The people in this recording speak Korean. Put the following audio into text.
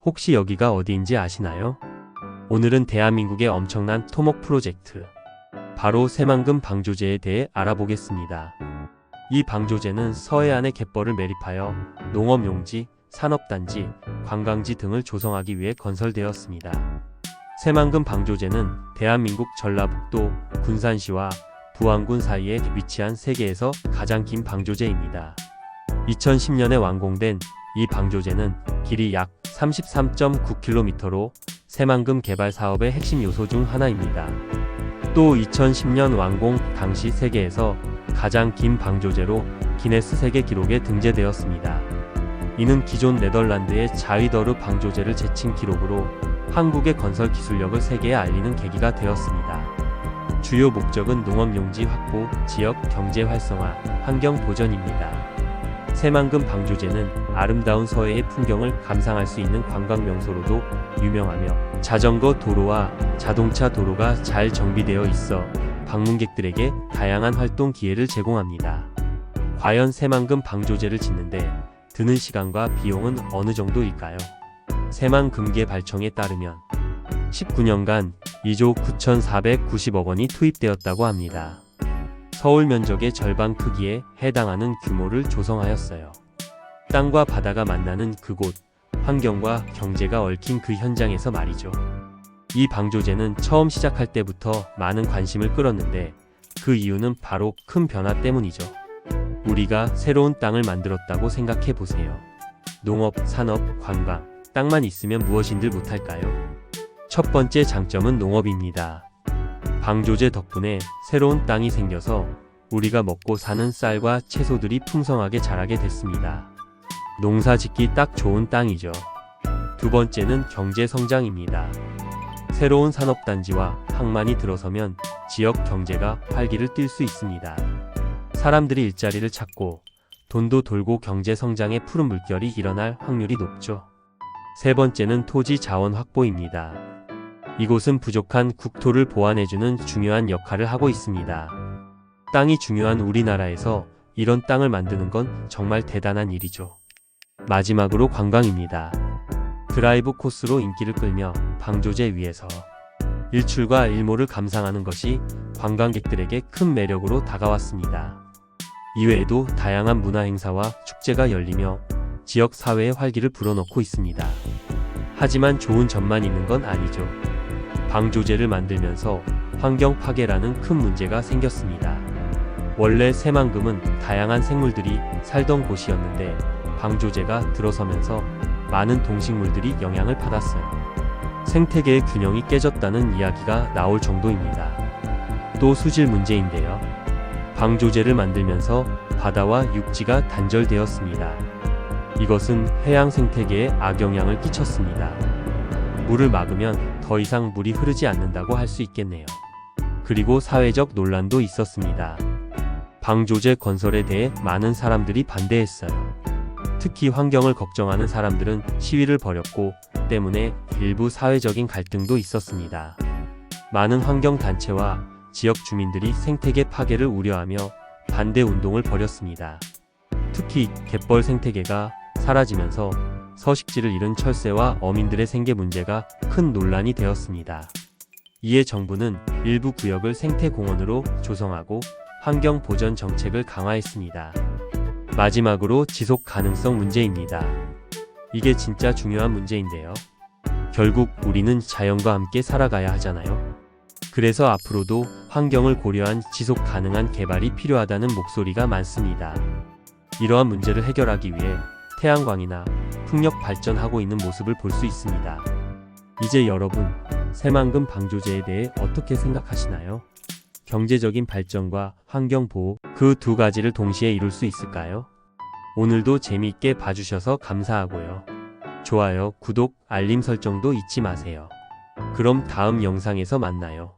혹시 여기가 어디인지 아시나요? 오늘은 대한민국의 엄청난 토목 프로젝트, 바로 새만금 방조제에 대해 알아보겠습니다. 이 방조제는 서해안의 갯벌을 매립하여 농업용지, 산업단지, 관광지 등을 조성하기 위해 건설되었습니다. 새만금 방조제는 대한민국 전라북도 군산시와 부안군 사이에 위치한 세계에서 가장 긴 방조제입니다. 2010년에 완공된 이 방조제는 길이 약 33.9km로 새만금 개발 사업의 핵심 요소 중 하나입니다. 또 2010년 완공 당시 세계에서 가장 긴 방조제로 기네스 세계 기록에 등재되었습니다. 이는 기존 네덜란드의 자위더르 방조제를 제친 기록으로 한국의 건설 기술력을 세계에 알리는 계기가 되었습니다. 주요 목적은 농업용지 확보, 지역 경제 활성화, 환경 보전입니다. 새만금 방조제는 아름다운 서해의 풍경을 감상할 수 있는 관광 명소로도 유명하며 자전거 도로와 자동차 도로가 잘 정비되어 있어 방문객들에게 다양한 활동 기회를 제공합니다. 과연 새만금 방조제를 짓는데 드는 시간과 비용은 어느 정도일까요? 새만금계 발청에 따르면 19년간 2조 9,490억 원이 투입되었다고 합니다. 서울 면적의 절반 크기에 해당하는 규모를 조성하였어요. 땅과 바다가 만나는 그곳, 환경과 경제가 얽힌 그 현장에서 말이죠. 이 방조제는 처음 시작할 때부터 많은 관심을 끌었는데 그 이유는 바로 큰 변화 때문이죠. 우리가 새로운 땅을 만들었다고 생각해 보세요. 농업, 산업, 관광, 땅만 있으면 무엇인들 못할까요? 첫 번째 장점은 농업입니다. 방조제 덕분에 새로운 땅이 생겨서 우리가 먹고 사는 쌀과 채소들이 풍성하게 자라게 됐습니다. 농사 짓기 딱 좋은 땅이죠. 두 번째는 경제 성장입니다. 새로운 산업단지와 항만이 들어서면 지역 경제가 활기를 띨 수 있습니다. 사람들이 일자리를 찾고 돈도 돌고 경제 성장의 푸른 물결이 일어날 확률이 높죠. 세 번째는 토지 자원 확보입니다. 이곳은 부족한 국토를 보완해주는 중요한 역할을 하고 있습니다. 땅이 중요한 우리나라에서 이런 땅을 만드는 건 정말 대단한 일이죠. 마지막으로 관광입니다. 드라이브 코스로 인기를 끌며 방조제 위에서 일출과 일몰을 감상하는 것이 관광객들에게 큰 매력으로 다가왔습니다. 이외에도 다양한 문화 행사와 축제가 열리며 지역 사회의 활기를 불어넣고 있습니다. 하지만 좋은 점만 있는 건 아니죠. 방조제를 만들면서 환경 파괴라는 큰 문제가 생겼습니다. 원래 새만금은 다양한 생물들이 살던 곳이었는데 방조제가 들어서면서 많은 동식물들이 영향을 받았어요. 생태계의 균형이 깨졌다는 이야기가 나올 정도입니다. 또 수질 문제인데요. 방조제를 만들면서 바다와 육지가 단절되었습니다. 이것은 해양 생태계에 악영향을 끼쳤습니다. 물을 막으면 더 이상 물이 흐르지 않는다고 할 수 있겠네요. 그리고 사회적 논란도 있었습니다. 방조제 건설에 대해 많은 사람들이 반대했어요. 특히 환경을 걱정하는 사람들은 시위를 벌였고 때문에 일부 사회적인 갈등도 있었습니다. 많은 환경단체와 지역 주민들이 생태계 파괴를 우려하며 반대 운동을 벌였습니다. 특히 갯벌 생태계가 사라지면서 서식지를 잃은 철새와 어민들의 생계 문제가 큰 논란이 되었습니다. 이에 정부는 일부 구역을 생태공원으로 조성하고 환경 보전 정책을 강화했습니다. 마지막으로 지속 가능성 문제입니다. 이게 진짜 중요한 문제인데요. 결국 우리는 자연과 함께 살아가야 하잖아요. 그래서 앞으로도 환경을 고려한 지속 가능한 개발이 필요하다는 목소리가 많습니다. 이러한 문제를 해결하기 위해 태양광이나 풍력 발전하고 있는 모습을 볼 수 있습니다. 이제 여러분, 새만금 방조제에 대해 어떻게 생각하시나요? 경제적인 발전과 환경 보호, 그 두 가지를 동시에 이룰 수 있을까요? 오늘도 재미있게 봐주셔서 감사하고요. 좋아요, 구독, 알림 설정도 잊지 마세요. 그럼 다음 영상에서 만나요.